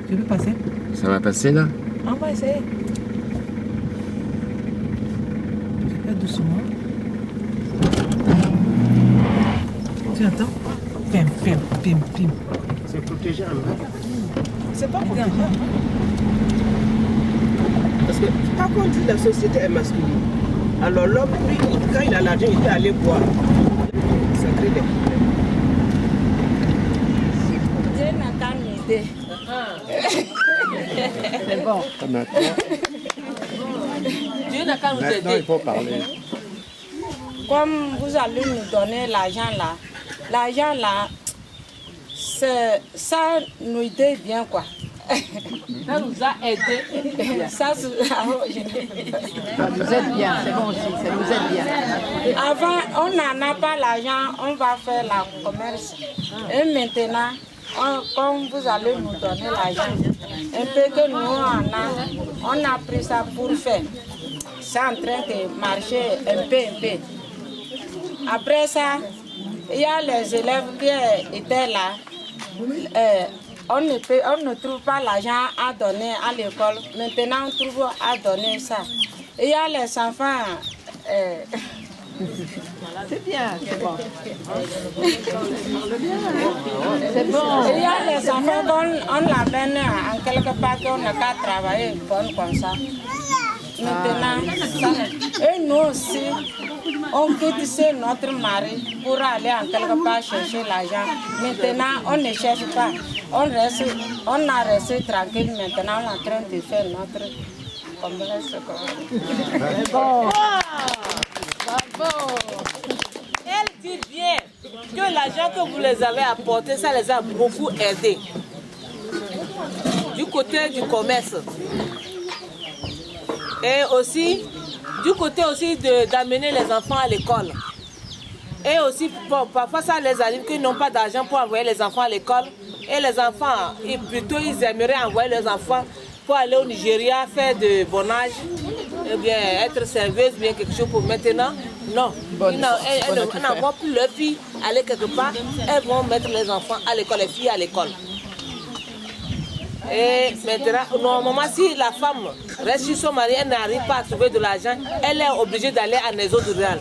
Tu veux passer? Ça va passer là? On va essayer. Je fais doucement. Tu entends? Pim, pim, pim, pim. C'est protégé en bas. C'est pas protégé. Parce que quand on dit la société est masculine, alors l'homme, lui, quand il a l'argent, il peut aller boire. Ça crée des problèmes. Dieu n'a qu'à m'aider. C'est bon. Dieu n'a qu'à nous Maintenant, il aider. faut parler. Comme vous allez nous donner l'argent là, ça nous aide bien quoi. Ça nous a aidé. Ça nous aide bien, c'est bon aussi, ça nous aide bien. Avant, on n'en a pas l'argent, on va faire la commerce. Et maintenant, comme vous allez nous donner l'argent, un peu que nous on a pris ça pour faire. C'est en train de marcher un peu. Après ça, il y a les élèves qui étaient là. On ne trouve pas l'argent à donner à l'école. Maintenant, on trouve à donner ça. Il y a les enfants. C'est bien, c'est bon. C'est bon. Il y a les enfants qu'on l'amène en quelque part qu'on n'a qu'à travailler comme ça. Maintenant, et nous aussi, on quitte notre mari pour aller en quelque part chercher l'argent. Maintenant, on ne cherche pas. On a resté tranquille. Maintenant, on est en train de faire notre commerce. Bon. Bravo! Elle dit bien que l'argent que vous les avez apporté, ça les a beaucoup aidés. Du côté du commerce. Et aussi, du côté aussi d'amener les enfants à l'école. Et aussi, bon, parfois ça les arrive qu'ils n'ont pas d'argent pour envoyer les enfants à l'école. Et les enfants, ils aimeraient envoyer les enfants pour aller au Nigeria faire de bon âge, eh bien, être serveuse, bien quelque chose pour maintenant. Non, elles n'envoient plus leurs filles aller quelque part, elles vont mettre les enfants à l'école, les filles à l'école. Et maintenant, normalement, si la femme reste chez son mari, elle n'arrive pas à trouver de l'argent, elle est obligée d'aller à Nézo du Réal.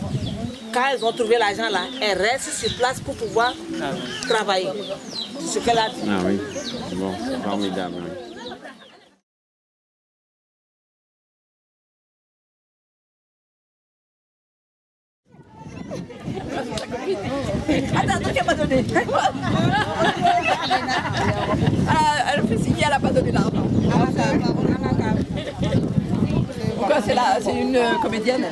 Quand elles ont trouvé l'argent là, elles restent sur place pour pouvoir travailler. C'est ce qu'elle a dit. Ah oui, bon, c'est formidable. Oui. Attends, qui n'a pas donné? Elle fait signer, elle n'a pas donné l'argent. Pourquoi c'est une comédienne?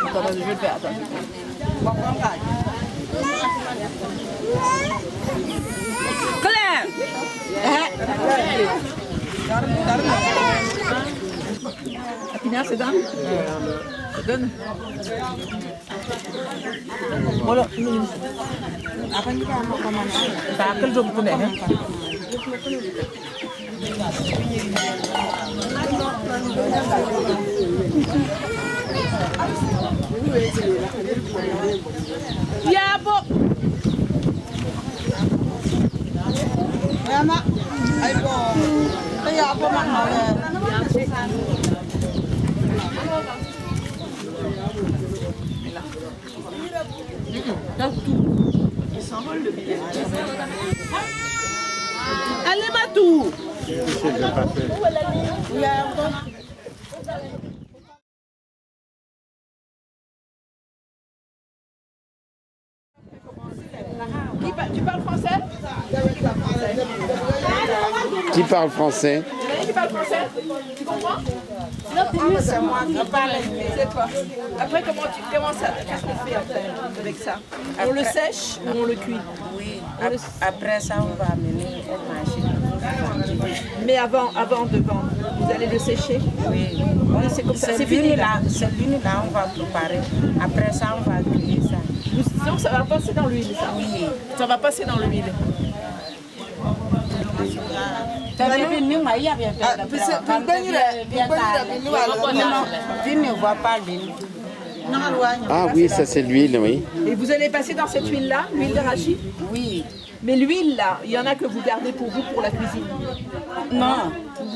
Attends, je vais le faire, attends. Claire! Apina, c'est dame? Donne. Voilà. Ça a quel jour vous connaissez? Yabo! Mama, ayo, kaya apa mana? Il s'envole le billet. Allez, Matou! Tu parles français? Qui parle français? Qui parle français? Tu comprends? C'est moi qui parle. C'est toi. Après, qu'est-ce qu'on fait après avec ça? On le sèche ou on le cuit? Oui, après ça, on va amener au marché. Mais avant de vendre, vous allez le sécher? Oui. C'est comme ça, c'est fini là. C'est l'huile là, on va préparer. Après ça, on va griller ça. Donc ça va passer dans l'huile, ça? Oui. Ça va passer dans l'huile. Tu ne vois pas l'huile. Ah oui, ça c'est l'huile, oui. Et vous allez passer dans cette huile-là, l'huile d'arachide? Oui. Mais l'huile, là, il y en a que vous gardez pour vous, pour la cuisine. Non,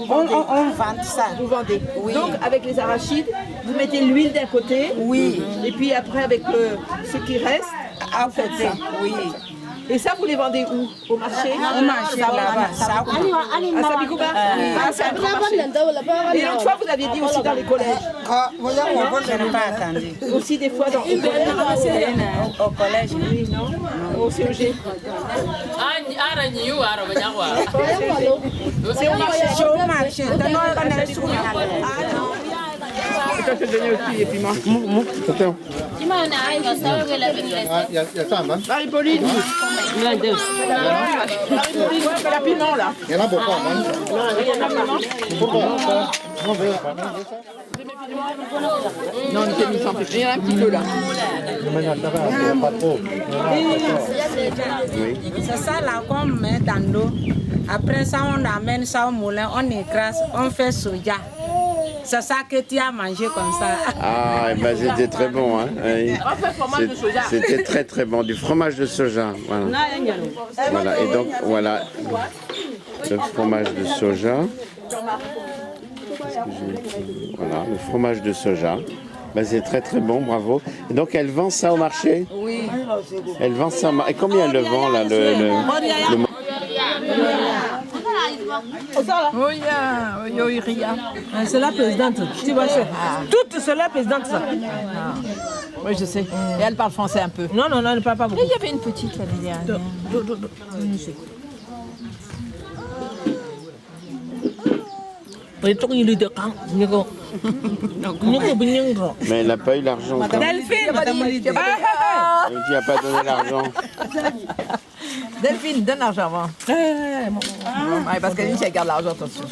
on vend ça. Vous vendez. Oui. Donc, avec les arachides, vous mettez l'huile d'un côté. Oui. Et puis après, avec ce qui reste, À vous faites côté, ça. oui. Et ça, vous les vendez où? Au marché? Au marché là-bas, ça. À Sabikouba? Ah, c'est un grand marché. Et l'autre fois, vous aviez dit aussi dans les collèges. Je n'ai pas attendu. Aussi des fois dans les collèges. Au collège, Oui, non? Au CEG. C'est au marché. c'est au marché. Toi, je te donner aussi, et puis moi. Attends. Marie-Pauline. Marie-Pauline, la piment, là. Il y en a beaucoup. Non, on était mis sans pépé. Il y en a un petit peu, là. C'est ça là qu'on met dans l'eau. Après ça, on amène ça au moulin, on écrase, on fait soja. C'est ça que tu as mangé comme ça. Ah, eh ben, c'était très bon. Hein. Oui. C'était très très bon. Du fromage de soja. Voilà. Voilà. Et donc, voilà le fromage de soja. Voilà, le fromage de soja. Ben, c'est très très bon, bravo. Et donc, elle vend ça au marché? Oui. Elle vend ça. Et combien elle le vend là le... C'est la présidente. Tu vois, toute c'est la présidente, ça. Oui, je sais. Et elle parle français un peu. Non, non, non, elle ne parle pas beaucoup. Il y avait une petite l'année dernière. Mais elle n'a pas eu l'argent. Delphine, Tu n'as pas donné l'argent. Delphine, donne l'argent avant. Ouais, parce qu'elle dit qu'elle garde l'argent, attention.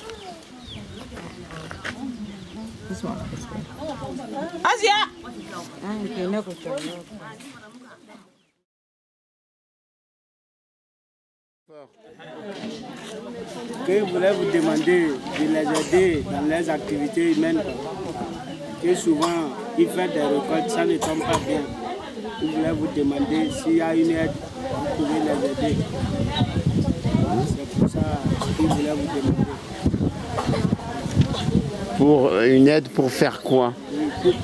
Doucement. Asia! Que je voulais vous demander de les aider dans leurs activités humaines. Que souvent, ils font des récoltes, ça ne tombe pas bien. Je voulais vous demander s'il y a une aide, vous pouvez les aider. C'est pour ça que je voulais vous demander. Pour une aide pour faire quoi? Pour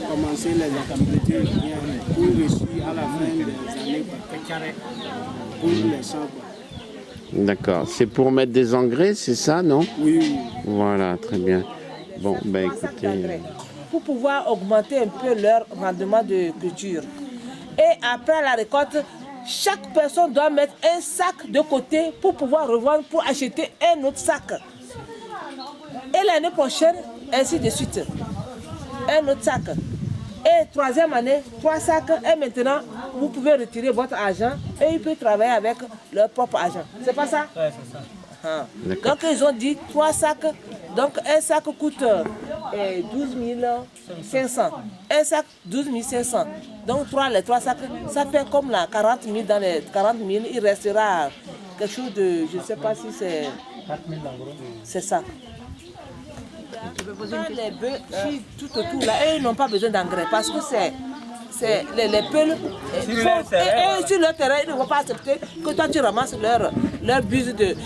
commencer les activités bien, pour réussir à la fin des années, pour les champs. D'accord. C'est pour mettre des engrais, c'est ça, non? Oui. Voilà, très bien. Bon, ben écoutez... Pour pouvoir augmenter un peu leur rendement de culture. Et après la récolte, chaque personne doit mettre un sac de côté pour pouvoir revendre, pour acheter un autre sac. Et l'année prochaine, ainsi de suite. Un autre sac. Et troisième année, 3 sacs. Et maintenant, vous pouvez retirer votre argent et ils peuvent travailler avec leur propre argent. C'est pas ça? Oui, c'est ça. Ah. Donc ils ont dit 3 sacs. Donc un sac coûte 12 500. Un sac 12 500. Donc les 3 sacs, ça fait comme là 40 000. Dans les 40 000, il restera quelque chose de, je ne sais pas si c'est... 4 000 en gros. C'est ça. Les bœufs, tout autour là, eux, ils n'ont pas besoin d'engrais parce que c'est les peuls. Et sur leur terrain, ils ne vont pas accepter que toi tu ramasses leur buse de.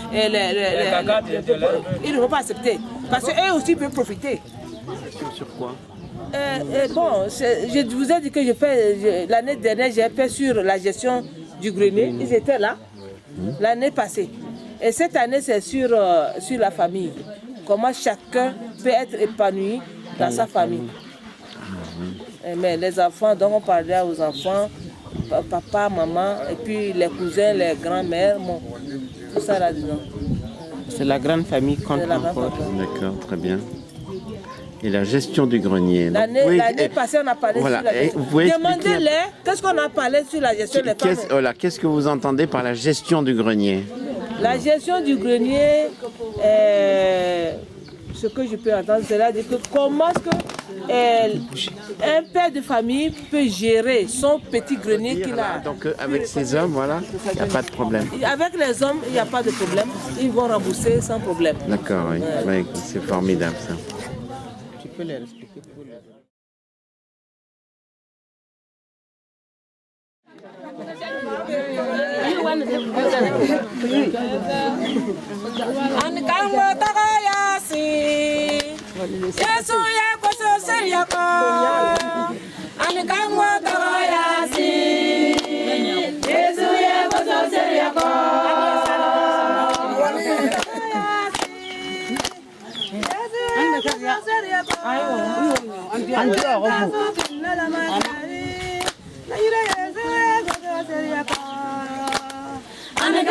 Ils ne vont pas accepter. Parce qu'eux aussi peuvent profiter. Sur quoi? Bon, je vous ai dit que l'année dernière, j'ai fait sur la gestion du grenier. Ils étaient là l'année passée. Et cette année, c'est sur la famille. Comment chacun peut être épanoui dans sa famille. Mais les enfants, donc on parlait aux enfants, papa, maman, et puis les cousins, les grands-mères, bon, tout ça là-dedans. C'est la grande famille qu'on encore. D'accord, très bien. Et la gestion du grenier. L'année passée, on a parlé sur la gestion. Demandez-les, qu'est-ce qu'on a parlé sur la gestion des femmes? Qu'est-ce que vous entendez par la gestion du grenier? La gestion du grenier, ce que je peux entendre, c'est là dire que comment est-ce que un père de famille peut gérer son petit grenier qu'il a. Donc avec ces hommes, voilà, il n'y a pas de problème. Avec les hommes, il n'y a pas de problème. Ils vont rembourser sans problème. D'accord, oui. Ouais, c'est formidable ça. Tu peux les expliquer pour les... Ane